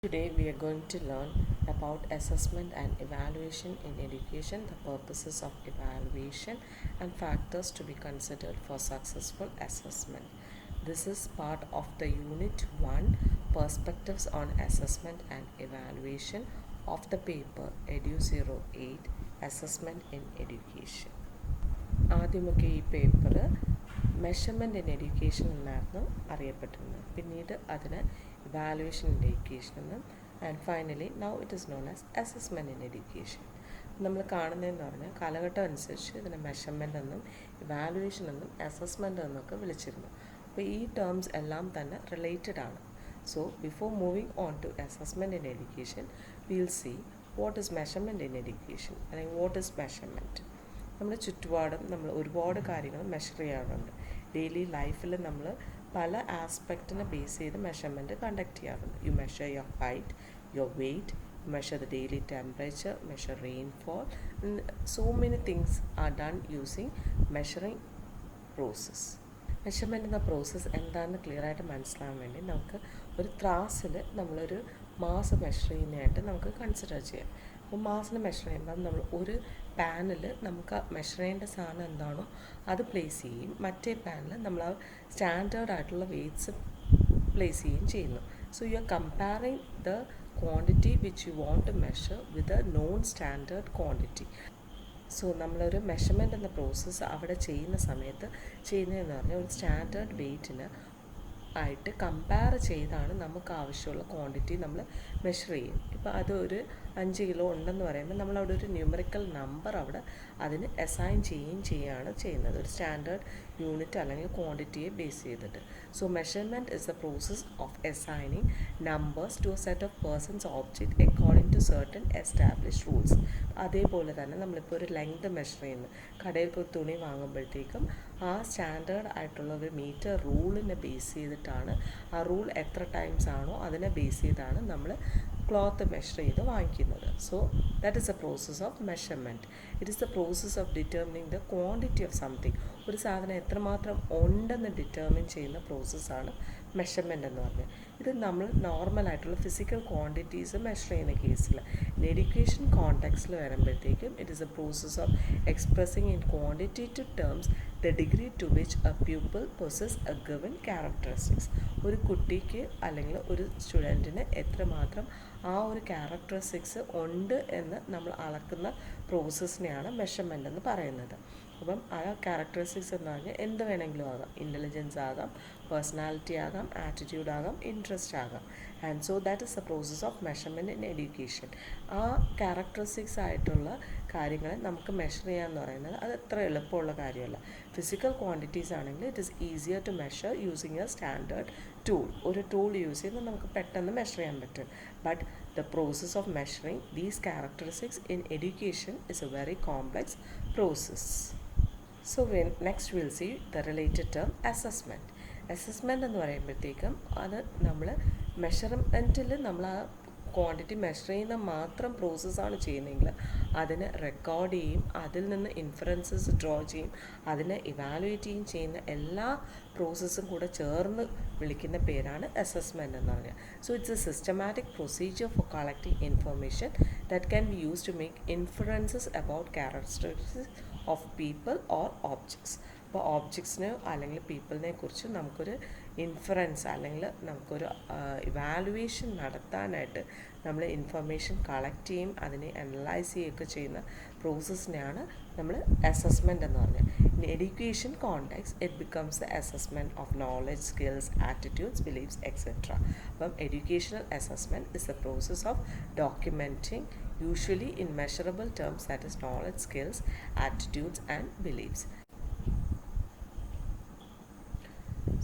Today we are going to learn about assessment and evaluation in education, the purposes of evaluation and factors to be considered for successful assessment. This is part of the Unit 1 Perspectives on Assessment and Evaluation of the paper Edu 08 Assessment in Education. ആദ്യമൊക്കെ ഈ paper measurement in education എന്നായിരുന്നു അറിയപ്പെട്ടിരുന്നത്. പിന്നീട് അതിന് evaluation in education എന്നും and finally now it is known as assessment in education. നമ്മൾ കാണുന്നതെന്ന് പറഞ്ഞാൽ കാലഘട്ടം അനുസരിച്ച് ഇതിനെ മെഷർമെൻ്റ് എന്നും ഇവാലുവേഷൻ എന്നും അസസ്മെൻ്റ് എന്നൊക്കെ വിളിച്ചിരുന്നു. അപ്പോൾ ഈ ടേംസ് എല്ലാം തന്നെ റിലേറ്റഡ് ആണ്. So before moving on to assessment in education will see what is measurement in education അല്ലെങ്കിൽ വാട്ട് ഈസ് മെഷർമെൻറ്റ്. നമ്മുടെ ചുറ്റുപാടും നമ്മൾ ഒരുപാട് കാര്യങ്ങൾ മെഷർ ചെയ്യാറുണ്ട്. ഡെയിലി ലൈഫിൽ നമ്മൾ പല ആസ്പെക്റ്റിനെ ബേസ് ചെയ്ത് മെഷർമെൻറ്റ് കണ്ടക്ട് ചെയ്യാറുണ്ട്. You measure your height, your weight, measure the daily temperature, measure rainfall, and so many things are done using measuring process. Measurement എന്ന പ്രോസസ്സ് എന്താണെന്ന് ക്ലിയർ ആയിട്ട് മനസ്സിലാകാൻ വേണ്ടി നമുക്ക് ഒരു ത്രാസിൽ നമ്മളൊരു മാസ് മെഷർ ചെയ്യുന്നതായിട്ട് നമുക്ക് കൺസിഡർ ചെയ്യാം. അപ്പോൾ മാസിന് മെഷർ ചെയ്യുമ്പോൾ നമ്മൾ ഒരു പാനിൽ നമുക്ക് മെഷർ ചെയ്യേണ്ട സാധനം എന്താണോ അത് പ്ലേസ് ചെയ്യും, മറ്റേ പാനിൽ നമ്മൾ ആ സ്റ്റാൻഡേർഡ് ആയിട്ടുള്ള വെയ്റ്റ്സ് പ്ലേസ് ചെയ്യുകയും ചെയ്യുന്നു. So you are comparing the quantity which you want to measure with a non standard quantity. So നമ്മളൊരു മെഷർമെൻ്റ് എന്ന പ്രോസസ്സ് അവിടെ ചെയ്യുന്ന സമയത്ത് ചെയ്യുന്നതെന്ന് പറഞ്ഞാൽ ഒരു സ്റ്റാൻഡേർഡ് വെയ്റ്റിന് ആയിട്ട് കമ്പയർ ചെയ്താണ് നമുക്ക് ആവശ്യമുള്ള ക്വാണ്ടിറ്റി നമ്മൾ മെഷർ ചെയ്യും. ഇപ്പോൾ അത് ഒരു 5 കിലോ ഉണ്ടെന്ന് പറയുമ്പോൾ നമ്മളവിടെ ഒരു ന്യൂമറിക്കൽ നമ്പർ അവിടെ അതിന് അസൈൻ ചെയ്യുകയാണ് ചെയ്യുന്നത്, ഒരു സ്റ്റാൻഡേർഡ് യൂണിറ്റ് അല്ലെങ്കിൽ ക്വാണ്ടിറ്റിയെ ബേസ് ചെയ്തിട്ട്. So measurement is the process of assigning numbers to a set of persons object according to certain established rules. അതേപോലെ തന്നെ നമ്മളിപ്പോൾ ഒരു ലെങ്ത് മെഷർ ചെയ്യുന്നു, കടയിൽ പോയി തുണി വാങ്ങുമ്പോഴത്തേക്കും ആ സ്റ്റാൻഡേർഡ് ആയിട്ടുള്ള ഒരു മീറ്റർ റൂളിനെ ബേസ് ചെയ്തിട്ടാണ്, ആ റൂൾ എത്ര ടൈംസ് ആണോ അതിനെ ബേസ് ചെയ്താണ് നമ്മൾ ക്ലോത്ത് മെഷർ ചെയ്ത് വാങ്ങിക്കുന്നത്. So that is A process of measurement. It is the process of determining the quantity of something. ഒരു സാധനം എത്രമാത്രം ഉണ്ടെന്ന് ഡിറ്റർമിൻ ചെയ്യുന്ന പ്രോസസ്സാണ് മെഷർമെൻ്റ് എന്ന് പറഞ്ഞാൽ. ഇത് നമ്മൾ നോർമലായിട്ടുള്ള ഫിസിക്കൽ ക്വാണ്ടിറ്റീസ് മെഷർ ചെയ്യുന്ന കേസിൽ, എഡ്യൂക്കേഷൻ കോണ്ടെക്സ്റ്റിൽ വരുമ്പോഴത്തേക്കും it is A process of expressing in quantitative terms the degree to which a pupil possess a given characteristics. ഒരു കുട്ടിക്ക് അല്ലെങ്കിൽ ഒരു സ്റ്റുഡൻറ്റിന് എത്രമാത്രം ആ ഒരു ക്യാരക്ടറിസ്റ്റിക്സ് ഉണ്ട് എന്ന് നമ്മൾ അളക്കുന്ന പ്രോസസ്സിനെയാണ് മെഷർമെൻ്റ് എന്ന് പറയുന്നത്. അപ്പം ആ ക്യാരക്ടറിസ്റ്റിക്സ് എന്ന് പറഞ്ഞാൽ എന്ത് വേണമെങ്കിലും ആകാം. ഇൻ്റലിജൻസ് ആകാം, പേഴ്സണാലിറ്റി ആകാം, ആറ്റിറ്റ്യൂഡ് ആകാം, ഇൻട്രസ്റ്റ് ആകാം. And so that is the process of measurement in education. ആ ക്യാരക്ടറിസ്റ്റിക്സ് ആയിട്ടുള്ള കാര്യങ്ങളെ നമുക്ക് മെഷർ ചെയ്യാന്ന് പറയുന്നത് അത് അത്ര എളുപ്പമുള്ള കാര്യമല്ല. ഫിസിക്കൽ ക്വാണ്ടിറ്റീസ് ആണെങ്കിൽ it is easier to measure using a standard tool. ഒരു ടൂൾ യൂസ് ചെയ്ത് നമുക്ക് പെട്ടെന്ന് മെഷർ ചെയ്യാൻ പറ്റും. But the process of measuring these characteristics in education is a very complex process. So next we'll see the related term assessment. Assessment എന്ന് പറയുമ്പോഴത്തേക്കും അത് നമ്മൾ മെഷർമെൻറ്റിൽ നമ്മൾ ആ ക്വാണ്ടിറ്റി മെഷർ ചെയ്യുന്ന മാത്രം പ്രോസസ്സാണ് ചെയ്യുന്നതെങ്കിൽ അതിനെ റെക്കോർഡ് ചെയ്യും, അതിൽ നിന്ന് ഇൻഫറൻസസ് ഡ്രോ ചെയ്യും, അതിനെ ഇവാലുവേറ്റ് ചെയ്യുന്ന എല്ലാ പ്രോസസ്സും കൂടെ ചേർന്ന് വിളിക്കുന്ന പേരാണ് അസസ്മെൻറ്റ് എന്ന് പറഞ്ഞാൽ. So it's a systematic procedure for collecting information that can be use to make inferences about characteristics of people or objects. അപ്പോൾ ഓബ്ജക്ട്സിനെ അല്ലെങ്കിൽ പീപ്പിളിനെ കുറിച്ച് നമുക്കൊരു ഇൻഫറൻസ് അല്ലെങ്കിൽ നമുക്കൊരു ഇവാലുവേഷൻ നടത്താനായിട്ട് നമ്മൾ ഇൻഫർമേഷൻ കളക്ട് ചെയ്യും, അതിനെ അനലൈസ് ചെയ്യുകയൊക്കെ ചെയ്യുന്ന പ്രോസസ്സിനെയാണ് നമ്മൾ അസസ്മെൻ്റ് എന്ന് പറഞ്ഞത്. In education context it becomes the assessment of knowledge, skills, attitudes, beliefs etcetera. അപ്പം educational assessment is a process of documenting usually in measurable terms, that is knowledge, skills, attitudes and beliefs.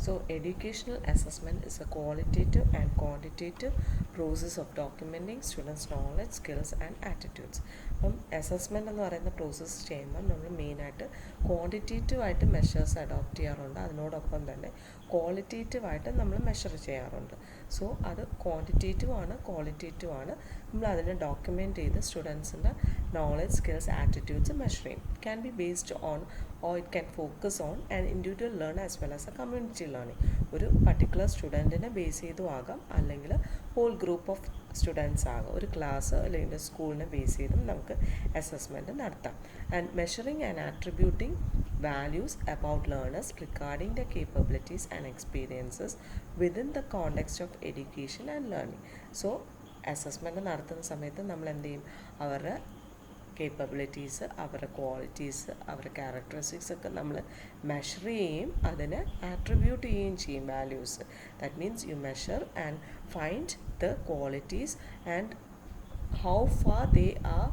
So educational assessment is a qualitative and quantitative process of documenting students' knowledge, skills and attitudes. അപ്പം assessment എന്ന് പറയുന്ന process ചെയ്യുമ്പോൾ നമ്മൾ മെയിനായിട്ട് ക്വാണ്ടിറ്റേറ്റീവായിട്ട് measures adopt ചെയ്യാറുണ്ട്, അതിനോടൊപ്പം തന്നെ ക്വാളിറ്റേറ്റീവായിട്ട് നമ്മൾ മെഷർ ചെയ്യാറുണ്ട്. സോ അത് ക്വാണ്ടിറ്റേറ്റീവ് ആണ്, ക്വാളിറ്റേറ്റീവ് ആണ്. നമ്മൾ അതിനെ ഡോക്യുമെൻറ്റ് ചെയ്ത് സ്റ്റുഡൻസിൻ്റെ നോളജ്, സ്കിൽസ്, ആറ്റിറ്റ്യൂഡ്സ് മെഷർ ചെയ്യും. It can be based on or it can focus on an individual learner as well as a community learning. ഒരു പർട്ടിക്കുലർ സ്റ്റുഡൻറ്റിനെ ബേസ് ചെയ്തും ആകാം, അല്ലെങ്കിൽ ഹോൾ ഗ്രൂപ്പ് ഓഫ് സ്റ്റുഡൻസ് ആകും. ഒരു ക്ലാസ് അല്ലെങ്കിൽ സ്കൂളിനെ ബേസ് ചെയ്തും നമുക്ക് അസസ്മെൻറ്റ് നടത്താം. And measuring and attributing values about learners regarding their capabilities and experiences within the context of education and learning. So assessment നടത്തുന്ന സമയത്ത് നമ്മൾ എന്ത് ചെയ്യും, അവരുടെ കേപ്പബിലിറ്റീസ്, അവരുടെ ക്വാളിറ്റീസ്, അവരുടെ ക്യാരക്ടറിസ്റ്റിക്സ് ഒക്കെ നമ്മൾ മെഷർ ചെയ്യുകയും അതിനെ ആട്രിബ്യൂട്ട് ചെയ്യുകയും ചെയ്യും values. That means you measure and find the qualities and how far they are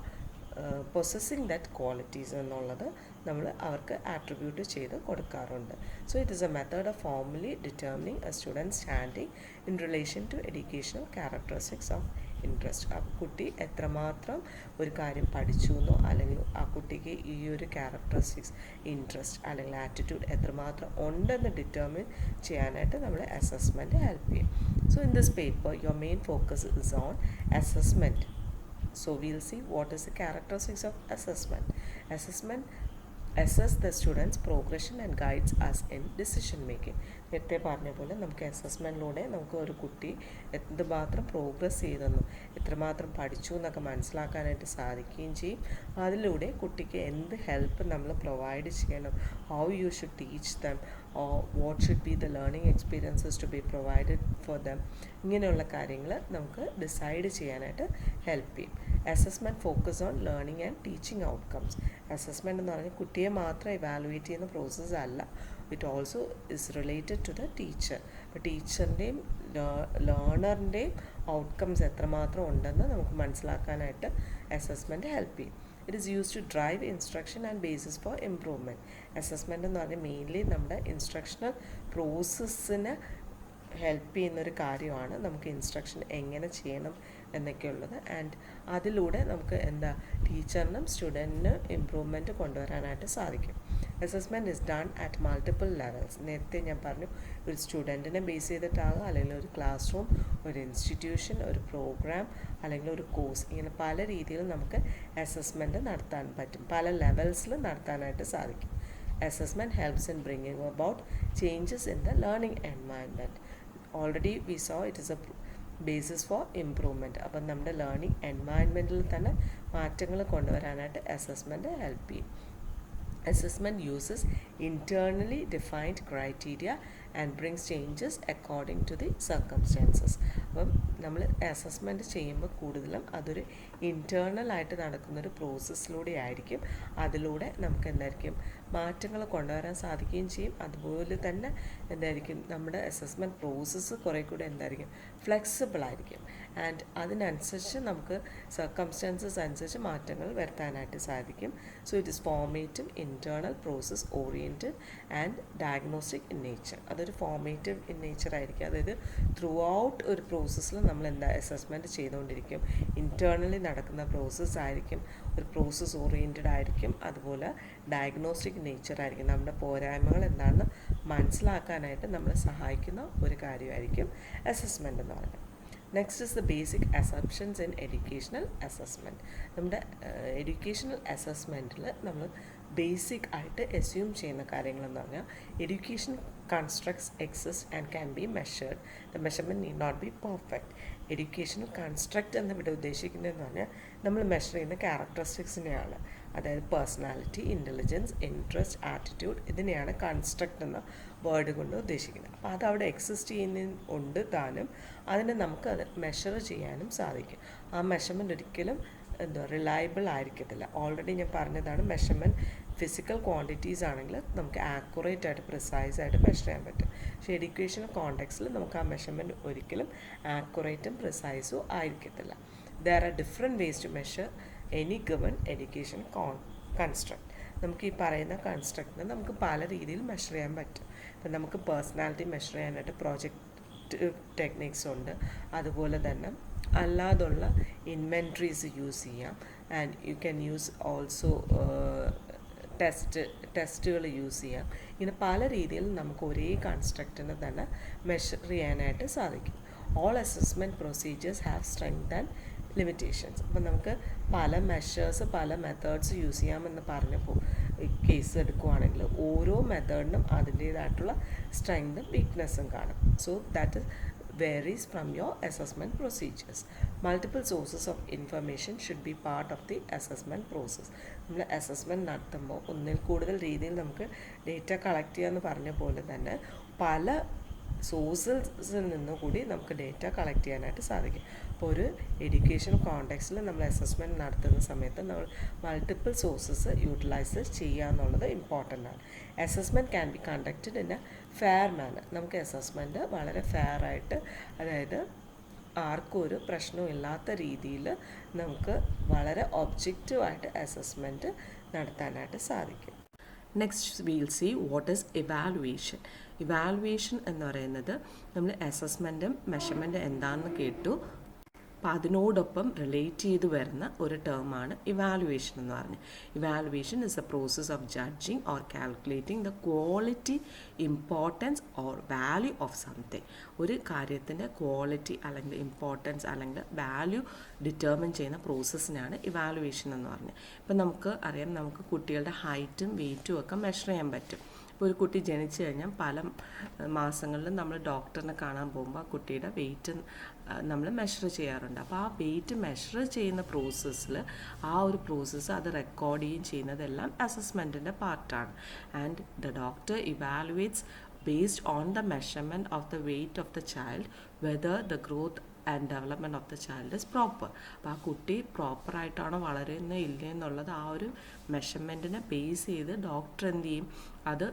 possessing that qualities എന്നുള്ളത് നമ്മൾ അവർക്ക് ആട്രിബ്യൂട്ട് ചെയ്ത് കൊടുക്കാറുണ്ട്. So it is a method of formally determining a student standing in relation to educational characteristics of interest. ആ കുട്ടി എത്രമാത്രം ഒരു കാര്യം പഠിച്ചു എന്നോ അല്ലെങ്കിൽ ആ കുട്ടിക്ക് ഈ ഒരു ക്യാരക്ടറിസ്റ്റിക്സ്, ഇൻട്രസ്റ്റ് അല്ലെങ്കിൽ ആറ്റിറ്റ്യൂഡ് എത്രമാത്രം ഉണ്ടെന്ന് ഡിറ്റർമിൻ ചെയ്യാനായിട്ട് നമ്മൾ അസസ്മെൻറ്റ് ഹെൽപ്പ് ചെയ്യും. So in this paper your main focus is on assessment. So we'll see what is the characteristics of assessment. Assessment assess the students progression and guides us in decision making. നേരത്തെ പറഞ്ഞ പോലെ നമുക്ക് അസസ്മെൻറ്റിലൂടെ നമുക്ക് ഒരു കുട്ടി എന്തുമാത്രം progress ചെയ്തെന്നും എത്രമാത്രം പഠിച്ചു എന്നൊക്കെ മനസ്സിലാക്കാനായിട്ട് സാധിക്കുകയും ചെയ്യും. അതിലൂടെ കുട്ടിക്ക് എന്ത് ഹെൽപ്പ് നമ്മൾ പ്രൊവൈഡ് ചെയ്യണം, how you should teach them, or what should be the learning experiences to be provided for them, ഇങ്ങനെയുള്ള കാര്യങ്ങൾ നമുക്ക് ഡിസൈഡ് ചെയ്യാനായിട്ട് ഹെൽപ്പ് ചെയ്യും. Assessment focus on learning and teaching outcomes. Assessment എന്ന് പറഞ്ഞാൽ കുട്ടിയെ മാത്രം ഇവാലുവേറ്റ് ചെയ്യുന്ന പ്രോസസ്സ് അല്ല, it also is related to the teacher. അപ്പോൾ ടീച്ചറിൻ്റെയും ലേണറിൻ്റെയും ഔട്ട്കംസ് എത്രമാത്രം ഉണ്ടെന്ന് നമുക്ക് മനസ്സിലാക്കാനായിട്ട് അസസ്മെൻറ്റ് ഹെൽപ്പ് ചെയ്യും. It is use to drive instruction and basis for improvement. Assessment എന്ന് പറഞ്ഞാൽ മെയിൻലി നമ്മുടെ ഇൻസ്ട്രക്ഷണൽ പ്രോസസ്സിന് ഹെൽപ്പ് ചെയ്യുന്നൊരു കാര്യമാണ്. നമുക്ക് ഇൻസ്ട്രക്ഷൻ എങ്ങനെ ചെയ്യണം എന്നൊക്കെയുള്ളത്. ആൻഡ് അതിലൂടെ നമുക്ക് ടീച്ചറിനും സ്റ്റുഡൻറ്റിനും ഇമ്പ്രൂവ്മെൻറ്റ് കൊണ്ടുവരാനായിട്ട് സാധിക്കും. Assessment is done at multiple levels. നേരത്തെ ഞാൻ പറഞ്ഞു, ഒരു സ്റ്റുഡൻറ്റിനെ ബേസ് ചെയ്തിട്ടാകും, അല്ലെങ്കിൽ ഒരു ക്ലാസ് റൂം, ഒരു ഇൻസ്റ്റിറ്റ്യൂഷൻ, ഒരു പ്രോഗ്രാം, അല്ലെങ്കിൽ ഒരു കോഴ്സ്, ഇങ്ങനെ പല രീതിയിൽ നമുക്ക് അസസ്മെൻറ്റ് നടത്താൻ പറ്റും, പല ലെവൽസിൽ നടത്താനായിട്ട് സാധിക്കും. Assessment helps in bringing about changes in the learning environment. Already we saw it is a basis for improvement. അപ്പം നമ്മുടെ ലേണിംഗ് എൻവയൺമെൻറ്റിൽ തന്നെ മാറ്റങ്ങൾ കൊണ്ടുവരാനായിട്ട് അസസ്മെൻറ്റ് ഹെൽപ്പ് ചെയ്യും. Assessment uses internally defined criteria and brings changes according to the circumstances. അപ്പം നമ്മൾ assessment ചെയ്യുമ്പോൾ കൂടുതലും അതൊരു ഇൻറ്റേർണലായിട്ട് നടക്കുന്നൊരു പ്രോസസ്സിലൂടെ ആയിരിക്കും. അതിലൂടെ നമുക്ക് മാറ്റങ്ങൾ കൊണ്ടുവരാൻ സാധിക്കുകയും ചെയ്യും. അതുപോലെ തന്നെ നമ്മുടെ അസസ്മെൻറ്റ് പ്രോസസ്സ് കുറേ കൂടെ ഫ്ലെക്സിബിൾ ആയിരിക്കും. ആൻഡ് അതിനനുസരിച്ച് നമുക്ക് സർക്കംസ്റ്റാൻസസ് അനുസരിച്ച് മാറ്റങ്ങൾ വരുത്താനായിട്ട് സാധിക്കും. So it is formative, internal, process oriented and diagnostic in nature. അതൊരു ഫോർമേറ്റീവ് ഇൻ നേച്ചർ ആയിരിക്കും. അതായത് ത്രൂ ഔട്ട് ഒരു പ്രോസസ്സിൽ നമ്മൾ അസസ്മെൻറ്റ് ചെയ്തുകൊണ്ടിരിക്കും. ഇൻറ്റേർണലി നടക്കുന്ന പ്രോസസ്സ് ആയിരിക്കും, ഒരു പ്രോസസ് ഓറിയൻറ്റഡ് ആയിരിക്കും, അതുപോലെ ഡയഗ്നോസ്റ്റിക് നേച്ചർ ആയിരിക്കും. നമ്മുടെ പോരായ്മകൾ എന്താണെന്ന് മനസ്സിലാക്കാനായിട്ട് നമ്മളെ സഹായിക്കുന്ന ഒരു കാര്യമായിരിക്കും അസസ്മെൻ്റ് എന്ന് പറയുന്നത്. Next is the basic assumptions in educational assessment. നമ്മുടെ എഡ്യൂക്കേഷണൽ അസസ്മെൻറ്റിൽ നമ്മൾ ബേസിക് ആയിട്ട് അസ്യൂം ചെയ്യുന്ന കാര്യങ്ങളെന്ന് പറഞ്ഞാൽ education constructs exist and can be measured. The measurement need not be perfect. Education construct എന്നിവിടെ ഉദ്ദേശിക്കുന്നതെന്ന് പറഞ്ഞാൽ നമ്മൾ മെഷർ ചെയ്യുന്ന ക്യാരക്ടറിസ്റ്റിക്സിനെയാണ്. അതായത് പേഴ്സണാലിറ്റി, ഇൻ്റലിജൻസ്, ഇൻട്രസ്റ്റ്, ആറ്റിറ്റ്യൂഡ്, ഇതിനെയാണ് കൺസ്ട്രക്റ്റ് എന്ന വേർഡ് കൊണ്ട് ഉദ്ദേശിക്കുന്നത്. അപ്പോൾ അതവിടെ എക്സിസ്റ്റ് ചെയ്യുന്നുണ്ട് താനും, അതിനെ നമുക്ക് അത് മെഷർ ചെയ്യാനും സാധിക്കും. ആ മെഷർമെൻറ്റ് ഒരിക്കലും റിലയബിൾ ആയിരിക്കത്തില്ല. ഓൾറെഡി ഞാൻ പറഞ്ഞതാണ്, മെഷർമെൻറ്റ് ഫിസിക്കൽ ക്വാണ്ടിറ്റീസ് ആണെങ്കിൽ നമുക്ക് ആക്യുറേറ്റ് ആയിട്ട്, പ്രിസൈസ് ആയിട്ട് മെഷർ ചെയ്യാൻ പറ്റും. പക്ഷേ എഡ്യൂക്കേഷണൽ കോണ്ടെക്സ്റ്റിൽ നമുക്ക് ആ മെഷർമെൻറ്റ് ഒരിക്കലും ആക്യുറേറ്റും പ്രിസൈസും ആയിരിക്കത്തില്ല. There are different ways to measure any given education construct. നമുക്ക് ഈ പറയുന്ന കൺസ്ട്രക്റ്റിനെ നമുക്ക് പല രീതിയിൽ മെഷർ ചെയ്യാൻ പറ്റും. ഇപ്പം നമുക്ക് പേഴ്സണാലിറ്റി മെഷർ ചെയ്യാനായിട്ട് പ്രോജക്റ്റ് ടെക്നിക്സ് ഉണ്ട്. അതുപോലെ തന്നെ അല്ലാതുള്ള ഇൻവെൻട്രീസ് യൂസ് ചെയ്യാം. And you can use also ടെസ്റ്റുകൾ യൂസ് ചെയ്യാം. ഇങ്ങനെ പല രീതിയിൽ നമുക്ക് ഒരേ കൺസ്ട്രക്റ്റിനെ തന്നെ മെഷർ ചെയ്യാനായിട്ട് സാധിക്കും. All assessment procedures have strength and limitations. അപ്പം നമുക്ക് പല മെഷേഴ്സ്, പല മെത്തേഡ്സ് യൂസ് ചെയ്യാമെന്ന് പറഞ്ഞപ്പോൾ കേസ് എടുക്കുവാണെങ്കിൽ ഓരോ മെത്തേഡിനും അതിൻ്റേതായിട്ടുള്ള സ്ട്രെങ്തും വീക്ക്നെസ്സും കാണും. So that is varies from your assessment procedures. Multiple sources of information should be part of the assessment process. നമ്മൾ അസസ്മെൻറ്റ് നടത്തുമ്പോൾ ഒന്നിൽ കൂടുതൽ രീതിയിൽ നമുക്ക് ഡേറ്റ കളക്ട് ചെയ്യാമെന്ന് പറഞ്ഞ പോലെ തന്നെ പല സോഴ്സസിൽ നിന്നും കൂടി നമുക്ക് ഡേറ്റ കളക്ട് ചെയ്യാനായിട്ട് സാധിക്കും. അപ്പോൾ ഒരു എഡ്യൂക്കേഷൻ കോണ്ടെക്സ്റ്റിൽ നമ്മൾ അസസ്മെൻറ്റ് നടത്തുന്ന സമയത്ത് നമ്മൾ മൾട്ടിപ്പിൾ സോഴ്സസ് യൂട്ടിലൈസ് ചെയ്യുക എന്നുള്ളത് ഇമ്പോർട്ടൻ്റ് ആണ്. Assessment can be conducted in a fair manner. നമുക്ക് അസസ്മെൻറ്റ് വളരെ ഫെയർ ആയിട്ട്, അതായത് ആർക്കും ഒരു പ്രശ്നവും ഇല്ലാത്ത രീതിയിൽ നമുക്ക് വളരെ ഒബ്ജക്റ്റീവായിട്ട് അസസ്മെൻറ്റ് നടത്താനായിട്ട് സാധിക്കും. Next will see what is evaluation. Evaluation എന്ന് പറയുന്നത് നമ്മൾ അസസ്മെൻറ്റും മെഷർമെൻറ്റും എന്താണെന്ന് കേട്ടു. അപ്പോൾ അതിനോടൊപ്പം റിലേറ്റ് ചെയ്ത് വരുന്ന ഒരു ടേമാണ് ഇവാലുവേഷൻ എന്ന് പറഞ്ഞ്. Evaluation is a process of judging or calculating the quality, importance or value of something. ഒരു കാര്യത്തിൻ്റെ ക്വാളിറ്റി അല്ലെങ്കിൽ ഇമ്പോർട്ടൻസ് അല്ലെങ്കിൽ വാല്യൂ ഡിറ്റർമിൻ ചെയ്യുന്ന പ്രോസസ്സിനാണ് ഇവാലുവേഷൻ എന്ന് പറഞ്ഞത്. ഇപ്പം നമുക്ക് അറിയാം, നമുക്ക് കുട്ടികളുടെ ഹൈറ്റും വെയ്റ്റും ഒക്കെ മെഷർ ചെയ്യാൻ പറ്റും. ഇപ്പോൾ ഒരു കുട്ടി ജനിച്ചു കഴിഞ്ഞാൽ പല മാസങ്ങളിലും നമ്മൾ ഡോക്ടറിനെ കാണാൻ പോകുമ്പോൾ ആ കുട്ടിയുടെ വെയ്റ്റ് നമ്മൾ മെഷർ ചെയ്യാറുണ്ട്. അപ്പോൾ ആ വെയ്റ്റ് മെഷർ ചെയ്യുന്ന പ്രോസസ്സിൽ ആ ഒരു പ്രോസസ്സ് അത് റെക്കോർഡ് ചെയ്യുകയും ചെയ്യുന്നതെല്ലാം അസസ്മെൻറ്റിൻ്റെ പാർട്ടാണ്. And the doctor evaluates based on the measurement of the weight of the child whether the growth and development of the child is proper. അപ്പോൾ ആ കുട്ടി പ്രോപ്പറായിട്ടാണോ വളരുന്നത് ഇല്ലേ എന്നുള്ളത് ആ ഒരു മെഷർമെൻറ്റിനെ ബേസ് ചെയ്ത് ഡോക്ടർ എന്ത് ചെയ്യും, അത്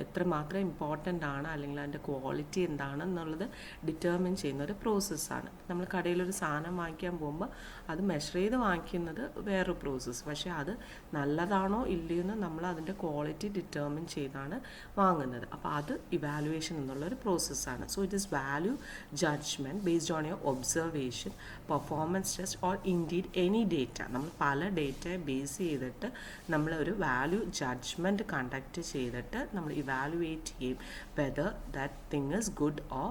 എത്രമാത്രം ഇമ്പോർട്ടൻ്റ് ആണ് അല്ലെങ്കിൽ അതിൻ്റെ ക്വാളിറ്റി എന്താണെന്നുള്ളത് ഡിറ്റർമിൻ ചെയ്യുന്ന ഒരു പ്രോസസ്സാണ്. നമ്മൾ കടയിലൊരു സാധനം വാങ്ങിക്കാൻ പോകുമ്പോൾ അത് മെഷർ ചെയ്ത് വാങ്ങിക്കുന്നത് വേറൊരു പ്രോസസ്സ്. പക്ഷേ അത് നല്ലതാണോ ഇല്ലയോ എന്ന് നമ്മൾ അതിൻ്റെ ക്വാളിറ്റി ഡിറ്റർമിൻ ചെയ്താണ് വാങ്ങുന്നത്. അപ്പോൾ അത് ഇവാലുവേഷൻ എന്നുള്ളൊരു പ്രോസസ്സാണ്. So it is value judgement based on your observation, performance test or indeed any data. നമ്മൾ പല ഡേറ്റയെ ബേസ് ചെയ്തിട്ട് നമ്മൾ ഒരു വാല്യൂ ജഡ്ജ്മെൻറ്റ് കണ്ടക്ട് ചെയ്തിട്ട് നമ്മൾ ഇവാലുവേറ്റ് ചെയ്യും whether that thing is good or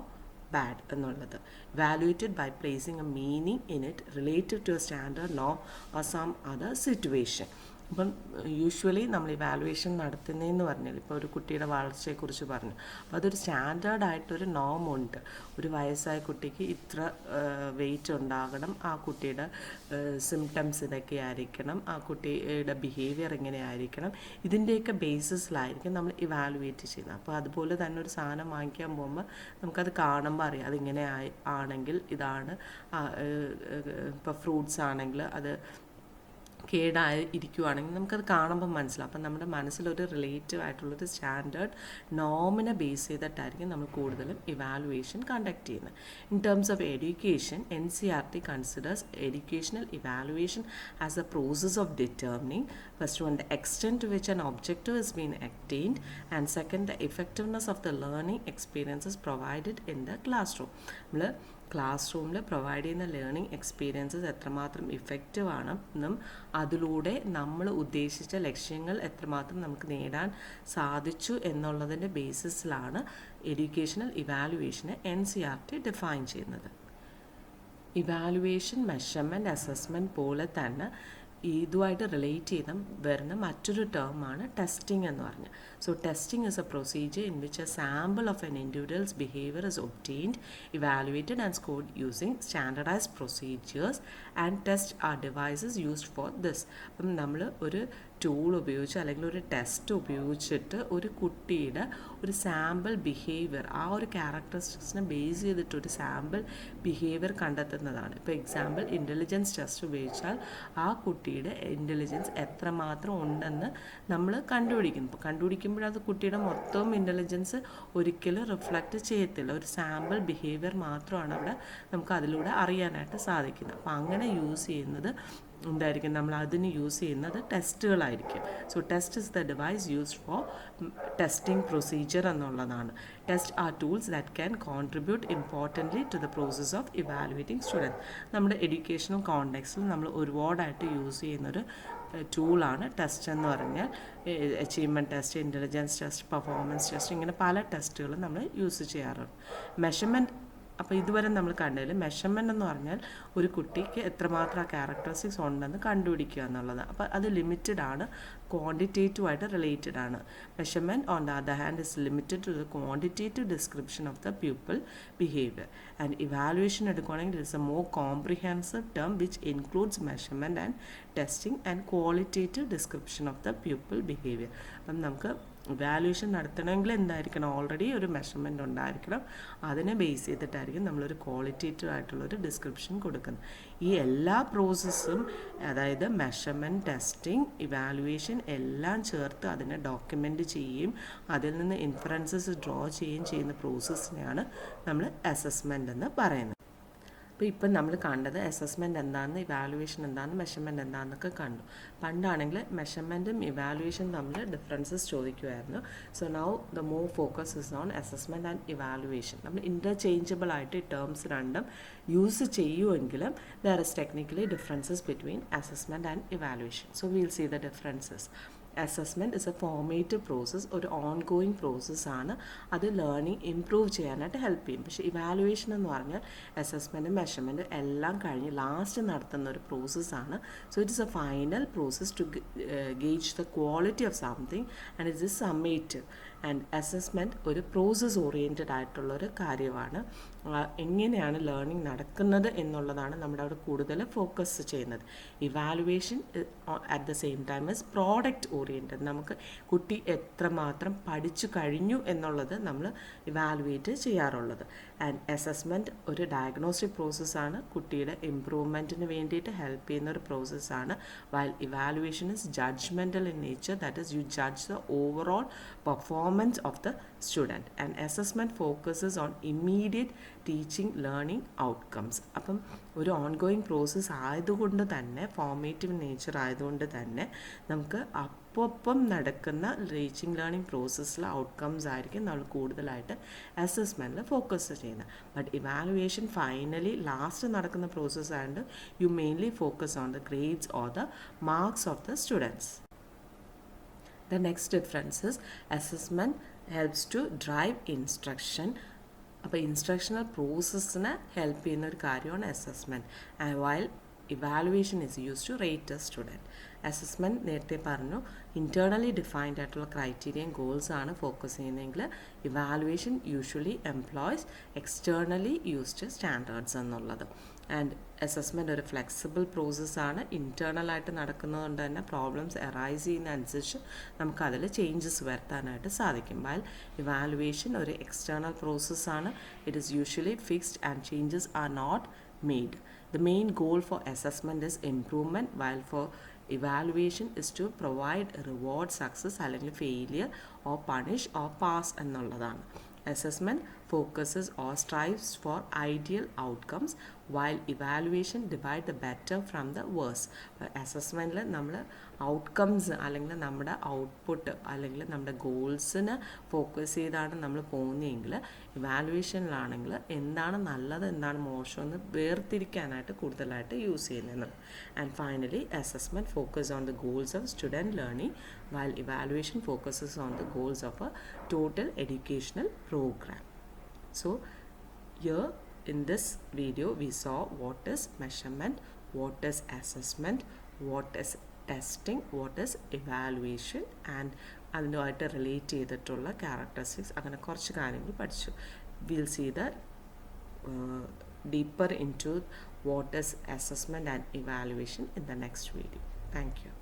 bad എന്നുള്ളത്. Valuated by placing a meaning in it related to a standard നോം ഓർ സം അതർ സിറ്റുവേഷൻ. അപ്പം യൂഷ്വലി നമ്മൾ ഇവാലുവേഷൻ നടത്തുന്നതെന്ന് പറഞ്ഞാൽ ഇപ്പോൾ ഒരു കുട്ടിയുടെ വളർച്ചയെക്കുറിച്ച് പറഞ്ഞു. അപ്പോൾ അതൊരു സ്റ്റാൻഡേർഡായിട്ടൊരു നോമുണ്ട്. ഒരു വയസ്സായ കുട്ടിക്ക് ഇത്ര വെയിറ്റ് ഉണ്ടാകണം, ആ കുട്ടിയുടെ സിംറ്റംസ് ഇതൊക്കെ ആയിരിക്കണം, ആ കുട്ടിയുടെ ബിഹേവിയർ എങ്ങനെ ആയിരിക്കണം, ഇതിൻ്റെയൊക്കെ ബേസിസിലായിരിക്കും നമ്മൾ ഇവാലുവേറ്റ് ചെയ്യുന്നത്. അപ്പോൾ അതുപോലെ തന്നെ ഒരു സാധനം വാങ്ങിക്കാൻ പോകുമ്പോൾ നമുക്കത് കാണുമ്പോൾ അറിയാം അതിങ്ങനെ ആണെങ്കിൽ ഇതാണ്. ഇപ്പോൾ ഫ്രൂട്ട്സ് ആണെങ്കിൽ അത് കേടായി ഇരിക്കുവാണെങ്കിൽ നമുക്കത് കാണുമ്പോൾ മനസ്സിലാവും. അപ്പം നമ്മുടെ മനസ്സിലൊരു റിലേറ്റീവ് ആയിട്ടുള്ളൊരു സ്റ്റാൻഡേർഡ് നോമിനെ ബേസ് ചെയ്തിട്ടായിരിക്കും നമ്മൾ കൂടുതലും ഇവാലുവേഷൻ കണ്ടക്ട് ചെയ്യുന്നത്. In terms of education, NCERT considers educational evaluation as a process of determining first one the extent to which an objective is been attained and second the effectiveness of the learning experiences provided in the classroom. നമ്മൾ class റൂമിൽ provide ചെയ്യുന്ന learning experiences എത്രമാത്രം effective ആണെന്നും അതിലൂടെ നമ്മൾ ഉദ്ദേശിച്ച ലക്ഷ്യങ്ങൾ എത്രമാത്രം നമുക്ക് നേടാൻ സാധിച്ചു എന്നുള്ളതിൻ്റെ ബേസിസിലാണ് എഡ്യൂക്കേഷണൽ ഇവാലുവേഷനെ NCERT ഡിഫൈൻ ചെയ്യുന്നത്. ഇവാലുവേഷൻ, മെഷർമെൻറ്റ്, അസസ്മെൻറ്റ് പോലെ തന്നെ ഇതുമായിട്ട് റിലേറ്റ് ചെയ്ത് വരുന്ന മറ്റൊരു ടേമാണ് ടെസ്റ്റിംഗ് എന്ന് പറഞ്ഞ്. So testing is a procedure in which a sample of an individual's behaviour is obtained, evaluated and scored using standardised procedures and test are devices used for this. അപ്പം നമ്മൾ ഒരു ടൂൾ ഉപയോഗിച്ച് അല്ലെങ്കിൽ ഒരു ടെസ്റ്റ് ഉപയോഗിച്ചിട്ട് ഒരു കുട്ടിയുടെ ഒരു സാമ്പിൾ ബിഹേവിയർ, ആ ഒരു ക്യാരക്ടറിസ്റ്റിക്സിനെ ബേസ് ചെയ്തിട്ട് ഒരു സാമ്പിൾ ബിഹേവിയർ കണ്ടെത്തുന്നതാണ്. ഇപ്പോൾ എക്സാമ്പിൾ ഇൻ്റലിജൻസ് ടെസ്റ്റ് ഉപയോഗിച്ചാൽ ആ കുട്ടിയുടെ ഇൻ്റലിജൻസ് എത്രമാത്രം ഉണ്ടെന്ന് നമ്മൾ കണ്ടുപിടിക്കുമ്പോഴത് കുട്ടിയുടെ മൊത്തം ഇൻ്റലിജൻസ് ഒരിക്കലും റിഫ്ലക്റ്റ് ചെയ്യത്തില്ല. ഒരു സാമ്പിൾ ബിഹേവിയർ മാത്രമാണ് അവിടെ നമുക്ക് അതിലൂടെ അറിയാനായിട്ട് സാധിക്കുന്നത്. അപ്പോൾ അങ്ങനെ യൂസ് ചെയ്യുന്നത് എന്തായിരിക്കും, നമ്മൾ അതിന് യൂസ് ചെയ്യുന്നത് ടെസ്റ്റുകളായിരിക്കും. So test is the device used for testing procedure എന്നുള്ളതാണ്. Test are tools that can contribute importantly to the process of evaluating students. നമ്മുടെ എഡ്യൂക്കേഷണൽ കോണ്ടെക്സ്റ്റിൽ നമ്മൾ ഒരുപാടായിട്ട് യൂസ് ചെയ്യുന്നൊരു ടൂളാണ് ടെസ്റ്റ് എന്ന് പറഞ്ഞാൽ. Achievement test, intelligence test, performance test, ഇങ്ങനെ പല ടെസ്റ്റുകളും നമ്മൾ യൂസ് ചെയ്യാറുണ്ട്. മെഷർമെൻറ്റ് അപ്പോൾ ഇതുവരെ നമ്മൾ കണ്ടതിൽ മെഷർമെൻ്റ് എന്ന് പറഞ്ഞാൽ ഒരു കുട്ടിക്ക് എത്രമാത്രം ക്യാരക്ടറിസ്റ്റിക്സ് ഉണ്ടെന്ന് കണ്ടുപിടിക്കുക എന്നുള്ളത്. അപ്പോൾ അത് ലിമിറ്റഡ് ആണ്, ക്വാണ്ടിറ്റേറ്റീവായിട്ട് റിലേറ്റഡ് ആണ്. Measurement on the other hand is limited to the quantitative description of the pupil behaviour. And evaluation എടുക്കുകയാണെങ്കിൽ it is a more comprehensive term which includes measurement and testing and qualitative description of the pupil behaviour. അപ്പം നമുക്ക് evaluation നടത്തണമെങ്കിൽ എന്തായിരിക്കണം, already ഒരു measurement ഉണ്ടായിരിക്കണം. അതിനെ base ചെയ്തിട്ടായിരിക്കും നമ്മളൊരു qualitative ആയിട്ടുള്ളൊരു ഡിസ്ക്രിപ്ഷൻ കൊടുക്കുന്നത്. ഈ എല്ലാ പ്രോസസ്സും, അതായത് മെഷർമെൻറ്റ്, ടെസ്റ്റിംഗ്, ഇവാലുവേഷൻ എല്ലാം ചേർത്ത് അതിനെ ഡോക്യുമെൻ്റ് ചെയ്യുകയും അതിൽ നിന്ന് ഇൻഫറൻസസ് ഡ്രോ ചെയ്യുകയും ചെയ്യുന്ന പ്രോസസ്സിനെയാണ് നമ്മൾ അസസ്മെൻ്റ് എന്ന് പറയുന്നത്. അപ്പോൾ ഇപ്പം നമ്മൾ കണ്ടത് അസസ്മെൻറ്റ് എന്താണെന്ന്, ഇവാലുവേഷൻ എന്താണെന്ന്, മെഷർമെൻറ്റ് എന്താണെന്നൊക്കെ കണ്ടു. പണ്ടാണെങ്കിൽ മെഷർമെൻറ്റും ഇവാലുവേഷനും തമ്മിൽ ഡിഫറൻസസ് ചോദിക്കുമായിരുന്നു. So now the more focus is on assessment and evaluation. നമ്മൾ ഇൻ്റർചേഞ്ചബിൾ ആയിട്ട് ഈ ടേംസ് രണ്ടും യൂസ് ചെയ്യുമെങ്കിലും there is technically differences between assessment and evaluation. So will see the differences. Assessment is a formative process, ഒരു on going പ്രോസസ്സാണ്. അത് learning improve ചെയ്യാനായിട്ട് help ചെയ്യും. പക്ഷേ ഇവാലുവേഷൻ എന്ന് പറഞ്ഞാൽ അസസ്മെൻറ്റും മെഷർമെൻറ്റും എല്ലാം കഴിഞ്ഞ് ലാസ്റ്റ് നടത്തുന്ന ഒരു പ്രോസസ്സാണ്. So it is a final process to gauge the quality of something and it is summative. And assessment ഒരു പ്രോസസ് ഓറിയൻറ്റഡ് ആയിട്ടുള്ളൊരു കാര്യമാണ്. എങ്ങനെയാണ് ലേണിംഗ് നടക്കുന്നത് എന്നുള്ളതാണ് നമ്മുടെ അവിടെ കൂടുതൽ ഫോക്കസ് ചെയ്യുന്നത്. Evaluation at the same time is product oriented. നമുക്ക് കുട്ടി എത്രമാത്രം പഠിച്ചു കഴിഞ്ഞു എന്നുള്ളത് നമ്മൾ ഇവാലുവേറ്റ് ചെയ്യാറുള്ളത്. ആൻഡ് അസസ്മെൻറ്റ് ഒരു ഡയഗ്നോസ്റ്റിക് പ്രോസസ്സാണ്, കുട്ടിയുടെ ഇംപ്രൂവ്മെൻറ്റിന് വേണ്ടിയിട്ട് ഹെൽപ്പ് ചെയ്യുന്ന ഒരു പ്രോസസ്സാണ്. While evaluation is judgemental in nature, that is U judge the overall performance of the student, and assessment focuses on immediate teaching learning outcomes. അപ്പം ഒരു ഓൺഗോയിങ് പ്രോസസ്സ് ആയതുകൊണ്ട് തന്നെ, ഫോർമേറ്റീവ് നേച്ചർ ആയതുകൊണ്ട് തന്നെ നമുക്ക് അപ്പം നടക്കുന്ന ടീച്ചിങ് ലേണിംഗ് പ്രോസസ്സിലെ ഔട്ട്കംസ് ആയിരിക്കും നമ്മൾ കൂടുതലായിട്ട് അസസ്മെൻറ്റിൽ ഫോക്കസ് ചെയ്യുന്നത്. ബട്ട് ഇവാലുവേഷൻ ഫൈനലി ലാസ്റ്റ് നടക്കുന്ന പ്രോസസ്സ് ആയതുകൊണ്ട് you mainly focus on the grades or the marks of the students. The next difference is assessment helps to drive instruction. അപ്പോൾ ഇൻസ്ട്രക്ഷണൽ പ്രോസസ്സിനെ help ചെയ്യുന്ന ഒരു കാര്യമാണ് assessment. And while evaluation is use to rate a student. Assessment നേരത്തെ പറഞ്ഞു internally defined ആയിട്ടുള്ള criterion goals ആണ് focus ചെയ്യുന്നതെങ്കിൽ evaluation usually employs externally used standards എന്നുള്ളത്. ആൻഡ് അസസ്മെൻറ്റ് ഒരു ഫ്ലെക്സിബിൾ പ്രോസസ്സാണ്. ഇൻറ്റേർണലായിട്ട് നടക്കുന്നതുകൊണ്ട് തന്നെ പ്രോബ്ലംസ് അറൈസ് ചെയ്യുന്ന അനുസരിച്ച് നമുക്കതിൽ ചേഞ്ചസ് വരുത്താനായിട്ട് സാധിക്കും. വൈൽ ഇവാലുവേഷൻ ഒരു എക്സ്റ്റേർണൽ പ്രോസസ്സാണ്. It is usually fixed and changes are not made. The main goal for assessment is improvement, while for evaluation is to provide reward success അല്ലെങ്കിൽ failure or punish or pass എന്നുള്ളതാണ്. Assessment focuses or strives for ideal outcomes, while evaluation divide the better from the worse. അസസ്മെൻറ്റിൽ നമ്മൾ outcomes അല്ലെങ്കിൽ നമ്മുടെ output അല്ലെങ്കിൽ നമ്മുടെ ഗോൾസിന് focus ചെയ്താണ് നമ്മൾ പോകുന്നതെങ്കിൽ ഇവാലുവേഷനിലാണെങ്കിൽ എന്താണ് നല്ലത് എന്താണ് മോശമെന്ന് വേർതിരിക്കാനായിട്ട് കൂടുതലായിട്ട് യൂസ് ചെയ്യുന്നത്. And finally assessment focus on the goals of student learning, while evaluation focuses on the goals of a total educational program. So here in this video we saw what is measurement, what is assessment, what is testing, what is evaluation, and അതുമായിട്ട് relate ചെയ്തിട്ടുള്ള characteristics, അങ്ങനെ കുറച്ച് കാര്യങ്ങൾ പഠിച്ചു. We'll see that deeper into what is assessment and evaluation in the next video. Thank you.